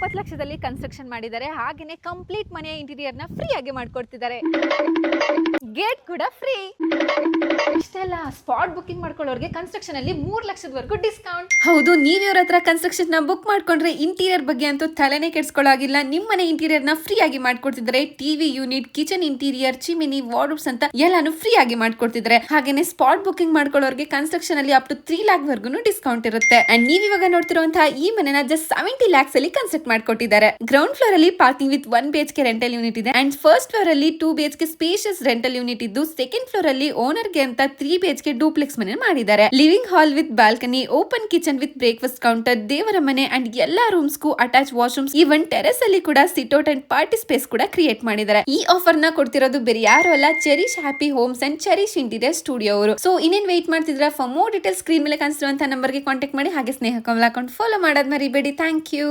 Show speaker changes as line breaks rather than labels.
70 ಲಕ್ಷದಲ್ಲಿ construction ಮಾಡಿದ್ದಾರೆ. ಹಾಗೇನೆ complete ಮನೆಯ ಇಂಟೀರಿಯರ್ ನ ಫ್ರೀ ಆಗಿ ಮಾಡ್ಕೊಡ್ತಿದ್ದಾರೆ. ಗೇಟ್ ಕೂಡ ಫ್ರೀ. ಇಷ್ಟೆಲ್ಲ ಸ್ಪಾಟ್ ಬುಕಿಂಗ್ ಮಾಡ್ಕೊಳ್ಳೋರಿಗೆ ಕನ್ಸ್ಟ್ರಕ್ಷನ್ ಅಲ್ಲಿ 3 ಲಕ್ಷದವರೆಗೂ ಡಿಸ್ಕೌಂಟ್.
ಹೌದು, ನೀವ್ ಇವ್ರ ಹತ್ರ ಕನ್ಸ್ಟ್ರಕ್ಷನ್ ನ ಬುಕ್ ಮಾಡ್ಕೊಂಡ್ರೆ ಇಂಟೀರಿಯರ್ ಬಗ್ಗೆ ಅಂತೂ ತಲೆನೇ ಕೆಡ್ಸ್ಕೊಳ್ಳೋಗಿಲ್ಲ. ನಿಮ್ಮನೆ ಇಂಟೀರಿಯರ್ ನ ಫ್ರೀ ಆಗಿ ಮಾಡ್ಕೊಡ್ತಿದ್ದಾರೆ. TV unit, kitchen interior, chimney, wardrobes ಅಂತ ಎಲ್ಲಾನು ಫ್ರೀ ಆಗಿ ಮಾಡ್ಕೊಡ್ತಿದ್ದಾರೆ. ಹಾಗೇನೆ ಸ್ಪಾಟ್ ಬುಕಿಂಗ್ ಮಾಡ್ಕೊಳ್ಳೋರಿಗೆ ಕನ್ಸ್ಟ್ರಕ್ಷನ್ ಅಲ್ಲಿ ಅಪ್ ಟು 3 ಲ್ಯಾಕ್ ವರ್ಗು ಡಿಸ್ಕೌಂಟ್ ಇರುತ್ತೆ. ಅಂಡ್ ನೀವ್ ಇವಾಗ ನೋಡ್ತಿರುವಂತಹ ಈ ಮನೆನ ಜಸ್ಟ್ 70 ಲ್ಯಾಕ್ಸ್ ಅಲ್ಲಿ ಕನ್ಸ್ಟ್ರಕ್ಟ್ ಮಾಡ್ಕೊಟ್ಟಿದ್ದಾರೆ. ಗ್ರೌಂಡ್ ಫ್ಲೋರ್ ಅಲ್ಲಿ parking with 1 BHK rental unit ಇದೆ. ಅಂಡ್ ಫಸ್ಟ್ ಫ್ಲೋರ್ ಅಲ್ಲಿ 2 BHK ಸ್ಪೇಷಿಯಸ್ ರೆಂಟಲ್ ಯೂನಿಟ್ ಇದ್ದು, ಸೆಕೆಂಡ್ ಫ್ಲೋರ್ ಅಲ್ಲಿ ಓನರ್ ಗೆ ಅಂತ 3 BHK ಡೂಪ್ಲೆಕ್ಸ್ ಮನೆ ಮಾಡಿದ್ದಾರೆ. Living hall with balcony, open kitchen with breakfast counter, ದೇವರ ಮನೆ ಅಂಡ್ ಎಲ್ಲಾ ರೂಮ್ಸ್ ಗೂ ಅಟ್ಯಾಚ್ ವಾಶ್ರೂಮ್ಸ್, ಈವನ್ ಟೆರೆಸ್ ಅಲ್ಲಿ ಕೂಡ sit out and party space ಕೂಡ ಕ್ರಿಯೇಟ್ ಮಾಡಿದ್ದಾರೆ. ಈ ಆಫರ್ ನ ಕೊಡ್ತಿರೋದು ಬೇರೆ ಯಾರು ಅಲ್ಲ, Cherish Happy Homes and Cherish Interior Studio ಅವರು. ಸೊ ಇನ್ನೇನ್ ವೇಟ್ ಮಾಡ್ತಿದ್ರ? ಫಾರ್ ಮೋರ್ ಡೀಟೇಲ್ಸ್ ಸ್ಕ್ರೀನ್ ಮೇಲೆ ಕಾಣಿಸಿರುವಂತಹ ನಂಬರ್ ಗೆ ಕಾಂಟ್ಯಾಕ್ಟ್ ಮಾಡಿ. ಹಾಗೆ ಸ್ನೇಹ ಕಮಲ ಅಕೌಂಟ್ ಫಾಲೋ ಮಾಡೋದ್ ಮರಿಬೇಡಿ. Thank you.